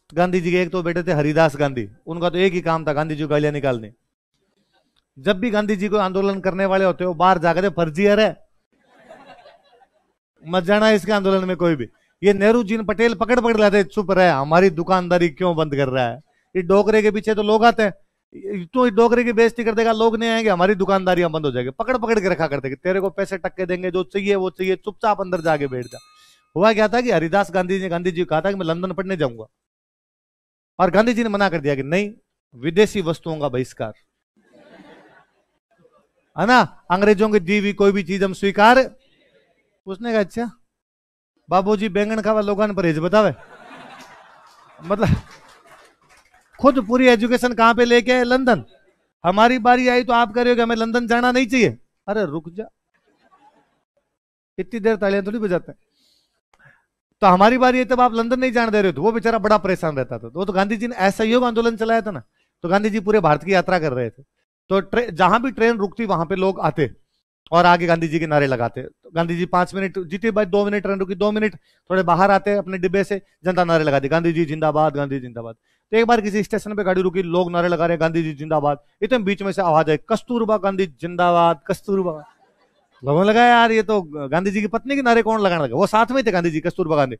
गांधी जी के एक तो बेटे थे हरिदास गांधी, उनका तो एक ही काम था गांधी जी को गालियां निकालनी। जब भी गांधी जी को आंदोलन करने वाले होते हो बाहर जाकर फर्जी है, मत जाना इसके आंदोलन में कोई भी। ये नेहरू जी पटेल पकड़ पकड़ लाते, चुप रहे, हमारी दुकानदारी क्यों बंद कर रहा है। ये डोकरे के पीछे तो लोग आते हैं, तो डोकरे की बेइज्जती कर देगा, लोग नहीं आएंगे, हमारी दुकानदारियां बंद हो जाएगी। पकड़ पकड़ के रखा करते, तेरे को पैसे टक्के देंगे, जो चाहिए वो चाहिए, चुपचाप अंदर जाके बैठ जा। हुआ क्या था कि हरिदास गांधी ने गांधी जी को कहा था कि मैं लंदन पढ़ने जाऊंगा, और गांधी जी ने मना कर दिया कि नहीं, विदेशी वस्तुओं का बहिष्कार, है ना, अंग्रेजों की दी हुई कोई भी चीज हम स्वीकार। उसने कहा अच्छा बाबूजी बैंगन खावा लोगों ने परहेज बतावे, मतलब खुद पूरी एजुकेशन कहां पे लेके आए, लंदन। हमारी बारी आई तो आप कह रहे हो कि हमें लंदन जाना नहीं चाहिए। अरे रुक जा, इतनी देर तालियां थोड़ी बजाते हैं। तो हमारी बारी आई तब आप लंदन नहीं जाने दे रहे हो, तो वो बेचारा बड़ा परेशान रहता था। वो तो गांधी जी ने असहयोग आंदोलन चलाया था ना, तो गांधी जी पूरे भारत की यात्रा कर रहे थे, तो जहां भी ट्रेन रुकती वहां पे लोग आते और आगे गांधी जी के नारे लगाते। तो गांधी जी 5 मिनट, जितनी बार 2 मिनट ट्रेन रुकी, 2 मिनट थोड़े बाहर आते अपने डिब्बे से, जनता नारे लगाती, गांधी जी जिंदाबाद, गांधी जिंदाबाद। तो एक बार किसी स्टेशन पे गाड़ी रुकी, लोग नारे लगा रहे गांधी जी जिंदाबाद, इतने बीच में से आवाज है कस्तूरबा गांधी जिंदाबाद, कस्तूरबा। लोगों ने लगा यार ये तो गांधी जी की पत्नी के नारे कौन लगाने लगा, वो साथ में थे गांधी जी, कस्तूरबा गांधी।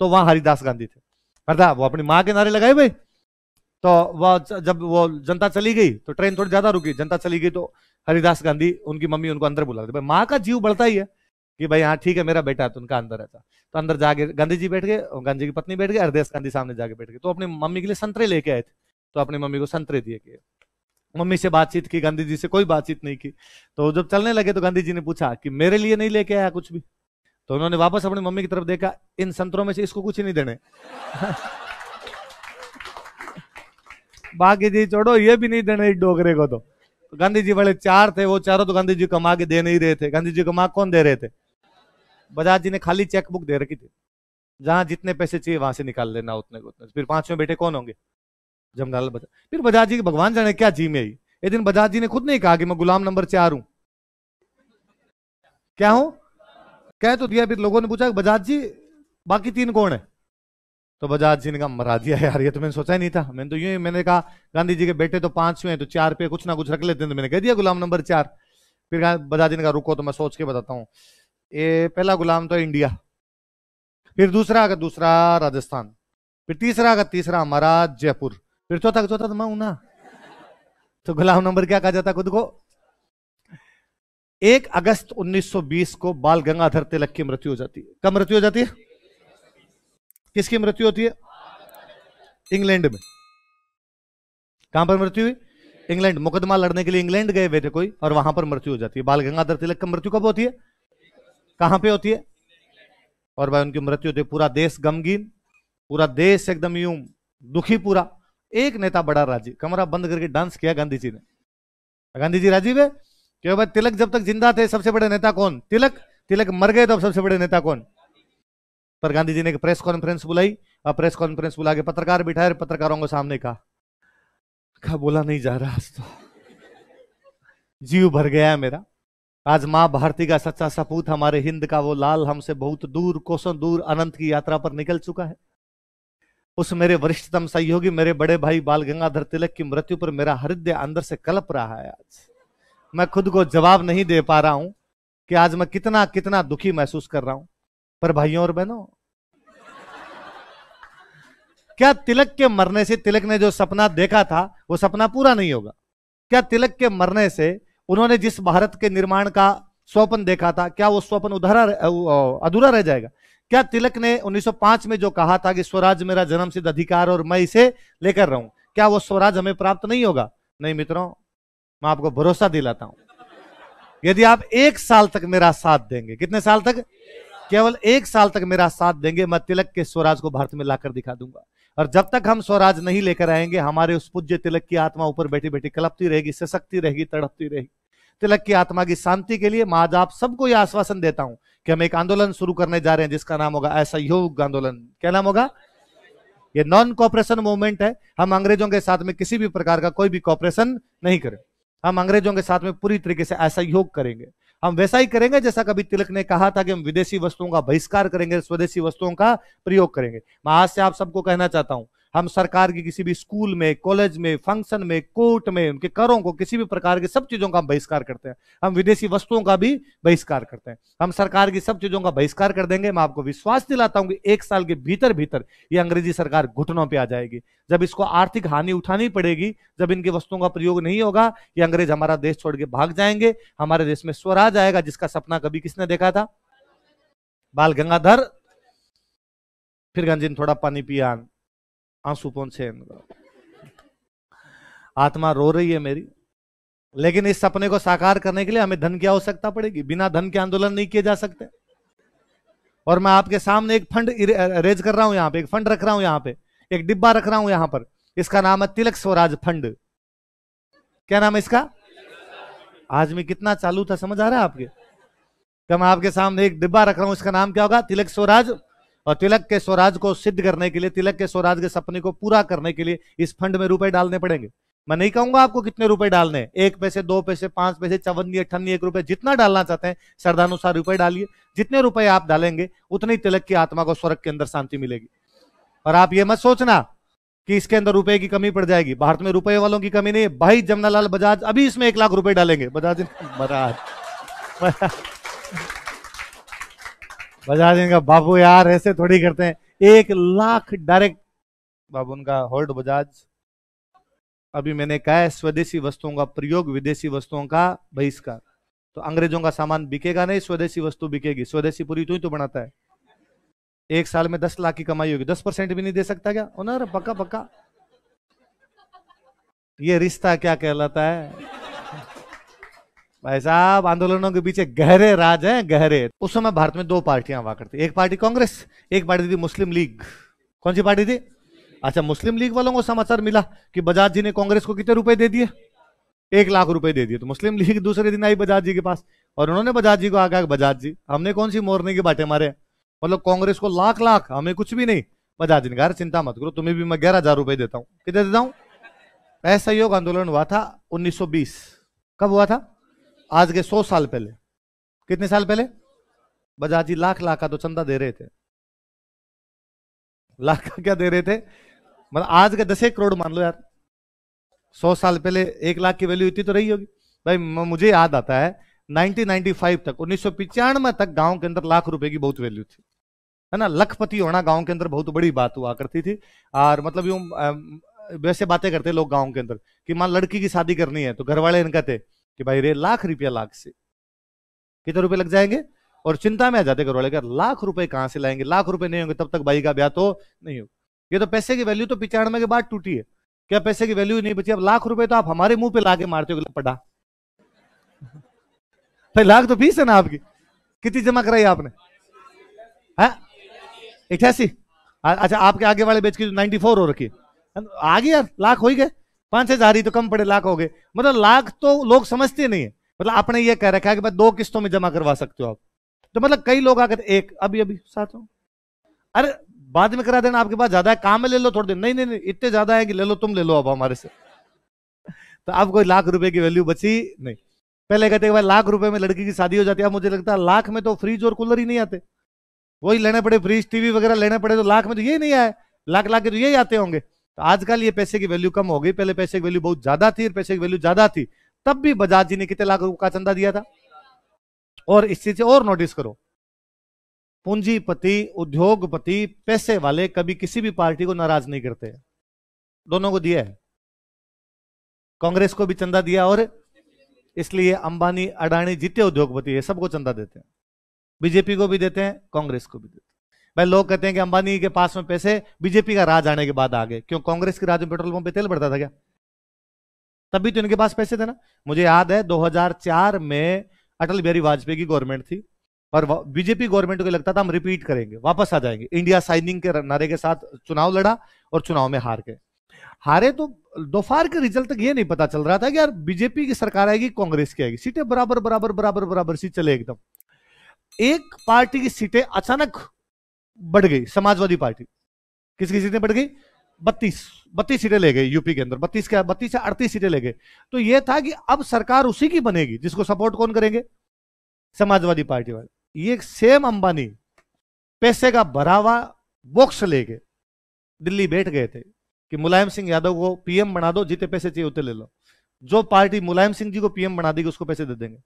तो वहां हरिदास गांधी थे, अर्थात वो अपनी माँ के नारे लगाए भाई। तो वह जब वो जनता चली गई तो ट्रेन थोड़ी ज्यादा रुकी, जनता चली गई तो हरिदास गांधी, उनकी मम्मी उनको अंदर बुला रहे, भाई माँ का जीव बढ़ता ही है कि भाई हाँ ठीक है मेरा बेटा है, तो उनका अंदर रहता। तो अंदर जाके गांधी जी बैठ गए, गांधी की पत्नी बैठ गई, हरिदास गांधी सामने जाके बैठ गए। तो अपनी मम्मी के लिए संतरे लेके आए थे, तो अपनी मम्मी को संतरे दिए गए। मम्मी से बातचीत की, गांधी जी से कोई बातचीत नहीं की। तो जब चलने लगे तो गांधी जी ने पूछा कि मेरे लिए नहीं लेके आया कुछ भी। तो उन्होंने वापस अपनी मम्मी की तरफ देखा, इन संतरों में से इसको कुछ नहीं देने। बाकी जी छोड़ो, ये भी नहीं देने इस डोगरे को। तो गांधी जी वाले 4 थे, वो चारों तो गांधी जी कमा के दे नहीं रहे थे। गांधी जी कमा कौन दे रहे थे? बजाज जी ने खाली चेकबुक दे रखी थी, जहां जितने पैसे चाहिए वहां से निकाल लेना, उतने को उतने। फिर 5वें बेटे कौन होंगे? जमनालाल बजाज। फिर बजाज जी के भगवान जाने क्या जी में आई। एक दिन बजाज जी ने खुद नहीं कहा कि मैं गुलाम नंबर 4 हूं, क्या हूं, कह तो दिया। फिर लोगों ने पूछा बजाज जी बाकी 3 कौन है? तो बजाज जी ने कहा मरा दिया यार, ये तो मैंने सोचा ही नहीं था। मैंने तो यूं, मैंने कहा गांधी जी के बेटे तो 5वें हैं, तो 4 पे कुछ ना कुछ रख लेते हैं, तो मैंने कह दिया गुलाम नंबर 4। फिर बजाज जी ने कहा रुको तो मैं सोच के बताता हूँ। ये पहला गुलाम तो इंडिया, फिर दूसरा का दूसरा राजस्थान, फिर तीसरा का तीसरा हमारा जयपुर, फिर चौथा का चौथा तो मैं हूं ना। तो गुलाम नंबर क्या कहा जाता खुद को? 1 अगस्त 1920 को बाल गंगाधर तिलक की मृत्यु हो जाती है। कब मृत्यु हो जाती है? किसकी मृत्यु होती है? इंग्लैंड में। कहां पर मृत्यु हुई? इंग्लैंड। मुकदमा लड़ने के लिए इंग्लैंड गए हुए थे कोई, और वहां पर मृत्यु हो जाती है। बाल गंगाधर तिलक की मृत्यु कब होती है? कहां पे होती है? और भाई उनकी मृत्यु होती है, पूरा देश गमगीन, पूरा देश एकदम यूं दुखी पूरा। एक नेता बड़ा राजी, कमरा बंद करके डांस किया गांधी जी ने। गांधी जी राजीव है कि भाई तिलक जब तक जिंदा थे सबसे बड़े नेता कौन? तिलक। तिलक मर गए तो अब सबसे बड़े नेता कौन? पर गांधी जी ने एक प्रेस कॉन्फ्रेंस बुलाई, और प्रेस कॉन्फ्रेंस बुला के पत्रकार बिठाए, पत्रकारों के सामने कहा बोला नहीं जा रहा, आज तो जीव भर गया है मेरा। आज मां भारती का सच्चा सपूत, हमारे हिंद का वो लाल, हमसे बहुत दूर, कोसों दूर अनंत की यात्रा पर निकल चुका है। उस मेरे वरिष्ठतम सहयोगी, मेरे बड़े भाई बाल गंगाधर तिलक की मृत्यु पर मेरा हृदय अंदर से कलप रहा है। आज मैं खुद को जवाब नहीं दे पा रहा हूं कि आज मैं कितना कितना दुखी महसूस कर रहा हूं। पर भाइयों और बहनों, क्या तिलक के मरने से तिलक ने जो सपना देखा था वो सपना पूरा नहीं होगा? क्या तिलक के मरने से उन्होंने जिस भारत के निर्माण का स्वप्न देखा था, क्या वो स्वप्न अधूरा रह जाएगा? क्या तिलक ने 1905 में जो कहा था कि स्वराज मेरा जन्मसिद्ध अधिकार और मैं इसे लेकर रहूं, क्या वो स्वराज हमें प्राप्त नहीं होगा? नहीं मित्रों, मैं आपको भरोसा दिलाता हूं, यदि आप 1 साल तक मेरा साथ देंगे, कितने साल तक? केवल 1 साल तक मेरा साथ देंगे, मैं तिलक के स्वराज को भारत में लाकर दिखा दूंगा। और जब तक हम स्वराज नहीं लेकर आएंगे, हमारे उस पूज्य तिलक की आत्मा ऊपर बैठी बैठी कलपती रहेगी, सशक्ति रहेगी, तड़पती रहेगी। तिलक की आत्मा की शांति के लिए मैं आज आप सबको यह आश्वासन देता हूं कि हम एक आंदोलन शुरू करने जा रहे हैं जिसका नाम होगा असहयोग आंदोलन। क्या नाम होगा? ये नॉन कॉपरेशन मूवमेंट है। हम अंग्रेजों के साथ में किसी भी प्रकार का कोई भी कॉपरेशन नहीं करें। हम अंग्रेजों के साथ में पूरी तरीके से असहयोग करेंगे। हम वैसा ही करेंगे जैसा कभी तिलक ने कहा था कि हम विदेशी वस्तुओं का बहिष्कार करेंगे, स्वदेशी वस्तुओं का प्रयोग करेंगे। मैं आज से आप सबको कहना चाहता हूं, हम सरकार की किसी भी स्कूल में, कॉलेज में, फंक्शन में, कोर्ट में उनके करों को, किसी भी प्रकार के सब चीजों का हम बहिष्कार करते हैं। हम विदेशी वस्तुओं का भी बहिष्कार करते हैं। हम सरकार की सब चीजों का बहिष्कार कर देंगे। मैं आपको विश्वास दिलाता हूं कि 1 साल के भीतर भीतर ये अंग्रेजी सरकार घुटनों पर आ जाएगी। जब इसको आर्थिक हानि उठानी पड़ेगी, जब इनकी वस्तुओं का प्रयोग नहीं होगा, ये अंग्रेज हमारा देश छोड़ के भाग जाएंगे। हमारे देश में स्वराज आएगा, जिसका सपना कभी किसने देखा था? बाल गंगाधर। फिर गंजी ने थोड़ा पानी पिया, आंसू पहुंचे, आत्मा रो रही है मेरी। लेकिन इस सपने को साकार करने के लिए हमें धन की आवश्यकता पड़ेगी। बिना धन के आंदोलन नहीं किए जा सकते। और मैं आपके सामने एक फंड रेज कर रहा हूं, यहां पे एक फंड रख रहा हूं, यहां पे एक डिब्बा रख रहा हूं यहां पर। इसका नाम है तिलक स्वराज फंड। क्या नाम है इसका? आज में कितना चालू था, समझ आ रहा है आपके? तो मैं आपके सामने एक डिब्बा रख रहा हूं, इसका नाम क्या होगा? तिलक स्वराज। और तिलक के स्वराज को सिद्ध करने के लिए, तिलक के स्वराज के सपने को पूरा करने के लिए इस फंड में रुपए डालने पड़ेंगे। मैं नहीं कहूंगा आपको कितने रुपए डालने, 1 पैसे, 2 पैसे, 5 पैसे, 54, 58, 1 रुपए, जितना डालना चाहते हैं श्रद्धानुसार रुपए डालिए। जितने रुपए आप डालेंगे उतनी तिलक की आत्मा को स्वर्ग के अंदर शांति मिलेगी। और आप ये मत सोचना कि इसके अंदर रुपए की कमी पड़ जाएगी। भारत में रुपए वालों की कमी नहीं है। भाई जमनालाल बजाज अभी इसमें 1 लाख रुपए डालेंगे। बजाज इनका बाबू यार ऐसे थोड़ी करते हैं। 1 लाख डायरेक्ट बाबू उनका होल्ड बजाज। अभी मैंने कहा है स्वदेशी वस्तुओं का प्रयोग, विदेशी वस्तुओं का बहिष्कार। तो अंग्रेजों का सामान बिकेगा नहीं, स्वदेशी वस्तु बिकेगी। स्वदेशी पूरी तो ही तो बनाता है। 1 साल में 10 लाख की कमाई होगी, 10% भी नहीं दे सकता क्या? ओनर पक्का पक्का। ये रिश्ता क्या कहलाता है भाई साहब? आंदोलनों के पीछे गहरे राज हैं, गहरे। उस समय भारत में 2 पार्टियां हुआ करती, एक पार्टी कांग्रेस, एक पार्टी थी मुस्लिम लीग। कौन सी पार्टी थी? अच्छा, मुस्लिम लीग वालों को समाचार मिला कि बजाज जी ने कांग्रेस को कितने रुपए दे दिए? 1 लाख रुपए दे दिए। तो मुस्लिम लीग दूसरे दिन आई बजाज जी के पास और उन्होंने बजाज जी को आकर, बजाज जी हमने कौन सी मोरने के बाटे मारे, मतलब कांग्रेस को लाख लाख, हमें कुछ भी नहीं। बजाज जी ने कहा चिंता मत करो, तुम्हें भी मैं 11,000 रुपए देता हूँ। कितने देता हूँ? असहयोग आंदोलन हुआ था 1920। कब हुआ था? आज के 100 साल पहले। कितने साल पहले? बजाज जी लाख लाख का तो चंदा दे रहे थे। लाख का क्या दे रहे थे? मतलब आज के 10 करोड़ मान लो यार। 100 साल पहले 1 लाख की वैल्यू इतनी तो रही होगी भाई। मुझे याद आता है 1995 तक, 1995 तक गांव के अंदर लाख रुपए की बहुत वैल्यू थी, है ना। लखपति होना गांव के अंदर बहुत बड़ी बात हुआ करती थी। और मतलब यूं वैसे बातें करते लोग गांव के अंदर कि मान लड़की की शादी करनी है तो घर वाले इनका थे कि भाई रे लाख रुपया, लाख से कितने रुपए लग जाएंगे? और चिंता में आ जाते घर वाले, लाख रुपए कहां से लाएंगे? लाख रुपए नहीं होंगे तब तक भाई का ब्याह तो नहीं होगा। ये तो पैसे की वैल्यू तो 95 के बाद टूटी है। क्या पैसे की वैल्यू नहीं बची? अब लाख रुपए तो आप हमारे मुंह पे लाके मारते हो पड़ा। भाई लाख तो फीस है ना आपकी। कितनी जमा कराई आपने? है 88। अच्छा, आपके आगे वाले बेच की 94 हो रखी है। आगे यार लाख हो ही गए, 5,000 ही तो कम पड़े, लाख हो गए। मतलब लाख तो लोग समझते नहीं है। मतलब आपने ये कह रखा है कि भाई 2 किस्तों में जमा करवा सकते हो आप। तो मतलब कई लोग आकर एक अभी अभी साथ हो, अरे बाद में करा देना, आपके पास ज्यादा है, काम में ले लो थोड़े दिन। नहीं नहीं नहीं, इतने ज्यादा है कि ले लो, तुम ले लो अब हमारे से। तो अब कोई लाख रुपए की वैल्यू बची नहीं। पहले कहते भाई लाख रुपए में लड़की की शादी हो जाती है। अब मुझे लगता है लाख में तो फ्रिज और कूलर ही नहीं आते, वही लेने पड़े, फ्रिज टीवी वगैरह लेने पड़े। तो लाख में तो ये नहीं आए, लाख लाख के तो यही आते होंगे। तो आजकल ये पैसे की वैल्यू कम हो गई। पहले पैसे की वैल्यू बहुत ज्यादा थी, पैसे की वैल्यू ज्यादा थी। तब भी बजाज जी ने कितने लाख रुपए का चंदा दिया था? और इस चीज से और नोटिस करो, पूंजीपति, उद्योगपति, पैसे वाले कभी किसी भी पार्टी को नाराज नहीं करते। दोनों को दिया है, कांग्रेस को भी चंदा दिया। और इसलिए अंबानी, अडानी जितने उद्योगपति है सबको चंदा देते हैं। बीजेपी को भी देते हैं, कांग्रेस को भी देते हैं। भाई लोग कहते हैं कि अंबानी के पास में पैसे बीजेपी का राज आने के बाद आ गए। क्यों? कांग्रेस के राज में पेट्रोल पंप पे तेल बढ़ता था क्या? तभी तो इनके पास पैसे थे ना। मुझे याद है 2004 में अटल बिहारी वाजपेयी की गवर्नमेंट थी और बीजेपी गवर्नमेंट को लगता था हम रिपीट करेंगे, वापस आ जाएंगे। इंडिया साइनिंग के नारे के साथ चुनाव लड़ा और चुनाव में हार गए। हारे तो दोपहर के रिजल्ट तक ये नहीं पता चल रहा था कि यार बीजेपी की सरकार आएगी, कांग्रेस की आएगी। सीटें बराबर बराबर बराबर बराबर सी चले एकदम। एक पार्टी की सीटें अचानक बढ़ गई, समाजवादी पार्टी। किसकी सीटें बढ़ गई? 32 सीटें ले गए यूपी के अंदर। 32 से 38 सीटें ले गए। तो यह था कि अब सरकार उसी की बनेगी जिसको सपोर्ट कौन करेंगे? समाजवादी पार्टी वाले। ये सेम अंबानी पैसे का भरा हुआ बॉक्स लेके दिल्ली बैठ गए थे कि मुलायम सिंह यादव को पीएम बना दो, जितने पैसे चाहिए उतने ले लो। जो पार्टी मुलायम सिंह जी को पीएम बना देगी उसको पैसे दे देंगे।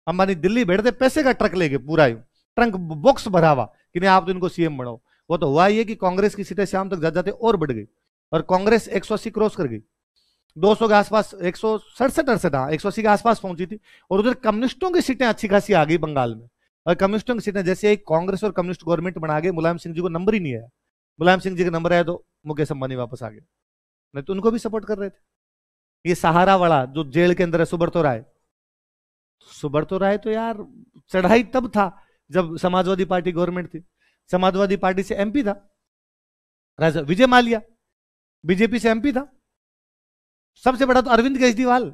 अंबानी दिल्ली बैठते पैसे का ट्रक लेके, पूरा ट्रंक बॉक्स भरा हुआ कि नहीं आप तो इनको सीएम बनाओ। वो तो हुआ ये कि कांग्रेस की सीटें शाम तक जा जाते और बढ़ गई और कांग्रेस 180 क्रॉस कर गई, 200 के आसपास, 167-68, हाँ 180 के आसपास पहुंची थी। और उधर कम्युनिस्टों की सीटें अच्छी खासी आ गई बंगाल में, और कम्युनिस्टों की सीटें जैसे एक कांग्रेस और कम्युनिस्ट गवर्नमेंट बना गए, मुलायम सिंह जी को नंबर ही नहीं आया। मुलायम सिंह जी का नंबर आया तो मुकेश अंबानी वापस आ गए, नहीं तो उनको भी सपोर्ट कर रहे थे। ये सहारा वाला जो जेल के अंदर है, सुब्रतो राय, सुब्रतो राय तो यार चढ़ाई तब था जब समाजवादी पार्टी गवर्नमेंट थी। समाजवादी पार्टी से एमपी था। विजय माल्या बीजेपी से एमपी था। सबसे बड़ा तो अरविंद केजरीवाल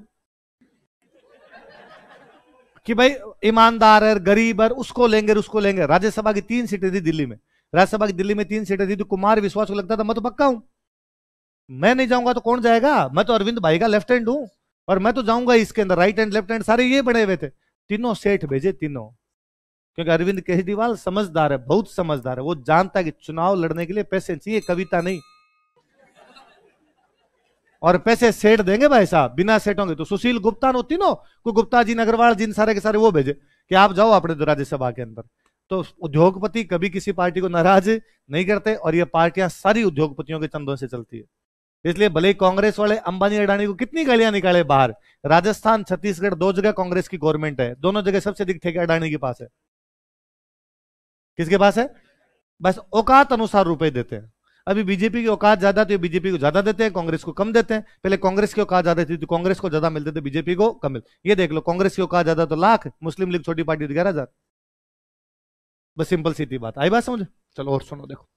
कि भाई ईमानदार है, गरीब है, उसको लेंगे उसको लेंगे। राज्यसभा की 3 सीटें थी दिल्ली में, राज्यसभा की दिल्ली में 3 सीटें थी, तो कुमार विश्वास को लगता था मैं तो पक्का हूं, मैं नहीं जाऊंगा तो कौन जाएगा, मैं तो अरविंद भाई का लेफ्ट हैंड हूं और मैं तो जाऊंगा इसके अंदर। राइट हैंड लेफ्ट हैंड सारे ये बने हुए थे, तीनों सेठ भेजे तीनों, क्योंकि अरविंद केजरीवाल समझदार है, बहुत समझदार है। वो जानता है कि चुनाव लड़ने के लिए पैसे चाहिए, कविता नहीं। और पैसे सेठ देंगे भाई साहब, बिना सेठ होंगे तो सुशील गुप्ता नो तीनों को, गुप्ता जी अग्रवाल जिन सारे के सारे वो भेजे कि आप जाओ अपने राज्यसभा के अंदर। तो उद्योगपति कभी किसी पार्टी को नाराज नहीं करते, और ये पार्टियां सारी उद्योगपतियों के चंदों से चलती है। इसलिए भले कांग्रेस वाले अंबानी अडानी को कितनी गालियां निकाले बाहर, राजस्थान छत्तीसगढ़ 2 जगह कांग्रेस की गवर्नमेंट है, दोनों जगह सबसे अधिक ठेके अडानी के पास है। किसके पास है? बस औकात अनुसार रुपए देते हैं। अभी बीजेपी की औकात ज्यादा, तो बीजेपी को ज्यादा देते हैं, कांग्रेस को कम देते हैं। पहले कांग्रेस की औकात ज्यादा थी तो कांग्रेस को ज्यादा मिलते थे, बीजेपी को कम मिलते। ये देख लो, कांग्रेस की औकात ज्यादा तो लाख, मुस्लिम लीग छोटी पार्टी 11,000। बस सिंपल सीधी बात। आई बात समझ? चलो और सुनो, देखो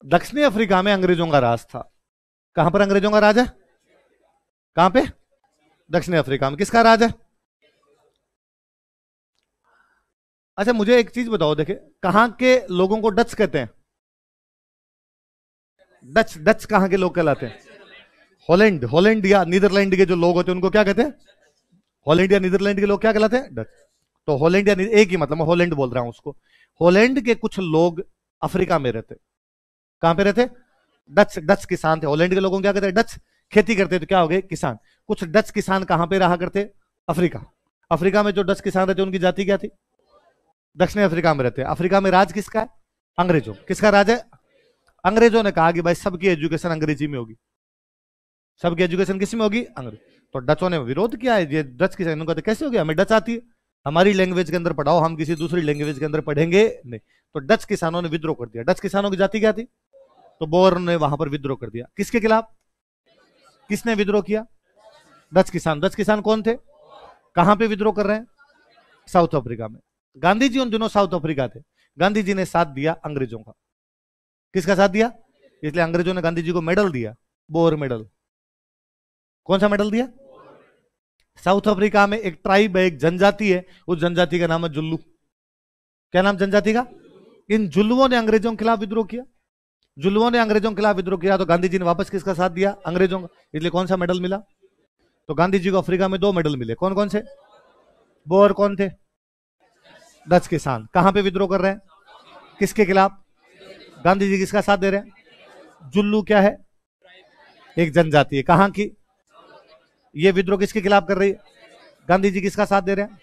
दक्षिणी अफ्रीका में अंग्रेजों का राज था। कहां पर अंग्रेजों का राज है? कहां पे? दक्षिणी अफ्रीका में। किसका राज है? अच्छा मुझे एक चीज बताओ, देखे कहां के लोगों को डच कहते हैं? डच, डच कहां के लोग कहलाते हैं? हॉलैंड, हॉलैंड या नीदरलैंड के जो लोग होते हैं उनको क्या कहते हैं? हॉलैंड या नीदरलैंड के लोग क्या कहलाते हैं? डच। तो हॉलैंड या एक ही मतलब, मैं हॉलैंड बोल रहा हूं उसको। हॉलैंड के कुछ लोग अफ्रीका में रहते। कहां पे रहते? डच, डच किसान थे। हॉलैंड के लोगों को क्या कहते हैं? डच। खेती करते तो क्या हो गए? किसान। कुछ डच किसान कहां पे रहा करते? अफ्रीका। अफ्रीका में जो डच किसान रहते उनकी जाति क्या थी? दक्षिणी अफ्रीका में रहते। अफ्रीका में राज किसका है? अंग्रेजों। किसका राज है? अंग्रेजों ने कहा कि भाई सबकी एजुकेशन अंग्रेजी में होगी, सबकी एजुकेशन किस में होगी? अंग्रेजी। तो डचों ने विरोध किया है, ये डच किसान, उन्होंने कहते कैसे हो गया, हमें डच आती है, हमारी लैंग्वेज के अंदर पढ़ाओ, हम किसी दूसरी लैंग्वेज के अंदर पढ़ेंगे नहीं। तो डच किसानों ने विद्रोह कर दिया। डच किसानों की जाति क्या थी? तो बोर ने वहां पर विद्रोह कर दिया। किसके खिलाफ? किसने विद्रोह किया? डच किसान। डच किसान कौन थे? कहां पे विद्रोह कर रहे हैं? साउथ अफ्रीका में। गांधी जी उन दिनों साउथ अफ्रीका थे। गांधी जी ने साथ दिया अंग्रेजों का। किसका साथ दिया? इसलिए अंग्रेजों ने गांधी जी को मेडल दिया, बोर मेडल। कौन सा मेडल दिया? साउथ अफ्रीका में एक ट्राइब है, एक जनजाति है, उस जनजाति का नाम है जुल्लू। क्या नाम जनजाति का? इन जुल्लुओं ने अंग्रेजों के खिलाफ विद्रोह किया। जुल्लुओं ने अंग्रेजों के खिलाफ विद्रोह किया तो गांधी जी ने वापस किसका साथ दिया? अंग्रेजों का। इसलिए कौन सा मेडल मिला? तो गांधी जी को अफ्रीका में 2 मेडल मिले। कौन कौन से? बोर कौन थे? डच किसान। कहां पे विद्रोह कर रहे हैं? किसके खिलाफ? गांधी जी किसका साथ दे रहे हैं? जुल्लू क्या है? एक जनजाति है। कहां की? ये विद्रोह किसके खिलाफ कर रही है? गांधी जी किसका साथ दे रहे हैं?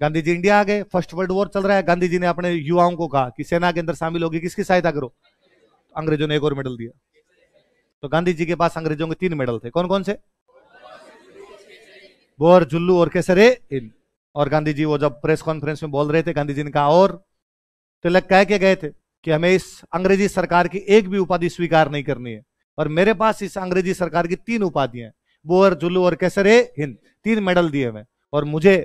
गांधी जी इंडिया आ गए, फर्स्ट वर्ल्ड वॉर चल रहा है, गांधी जी ने अपने युवाओं को कहा कि सेना के अंदर शामिल होगी, किसकी सहायता करो? अंग्रेजों ने एक और मेडल दिया। तो गांधी जी के पास अंग्रेजों के 3 मेडल थे। कौन कौन से? बोर, जुल्लू और केसरे इन। और गांधी जी वो जब प्रेस कॉन्फ्रेंस में बोल रहे थे, गांधी जी ने कहा, और तिलक कह के गए थे कि हमें इस अंग्रेजी सरकार की एक भी उपाधि स्वीकार नहीं करनी है, और मेरे पास इस अंग्रेजी सरकार की 3 उपाधियां, बोर, जुल्लू और केसरे हिंद, 3 मेडल दिए हुए, और मुझे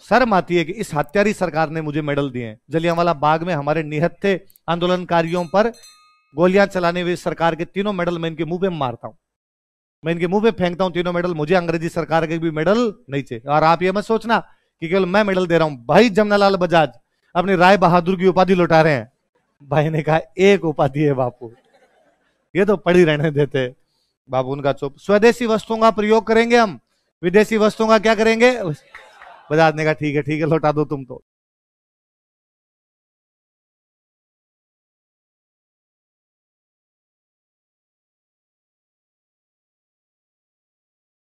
शर्म आती है कि इस हत्यारी सरकार ने मुझे मेडल दिए हैं। जलियांवाला बाग में हमारे निहत्थे आंदोलनकारियों पर गोलियां चलाने हुए सरकार के 3 मेडल मैं इनके मुंह पे मारता हूं, मैं इनके मुंह पे फेंकता हूं 3 मेडल। मुझे अंग्रेजी सरकार के भी मेडल नहीं चाहिए। और आप ये मत सोचना कि केवल मैं मेडल दे रहा हूं, भाई जमनालाल बजाज अपनी राय बहादुर की उपाधि लौटा रहे हैं। भाई ने कहा एक उपाधि है बापू, ये तो पड़ी रहने देते। बाबू उनका चुप। स्वदेशी वस्तुओं का प्रयोग करेंगे हम, विदेशी वस्तुओं का क्या करेंगे? बजाज ने कहा ठीक है लौटा दो तुम तो।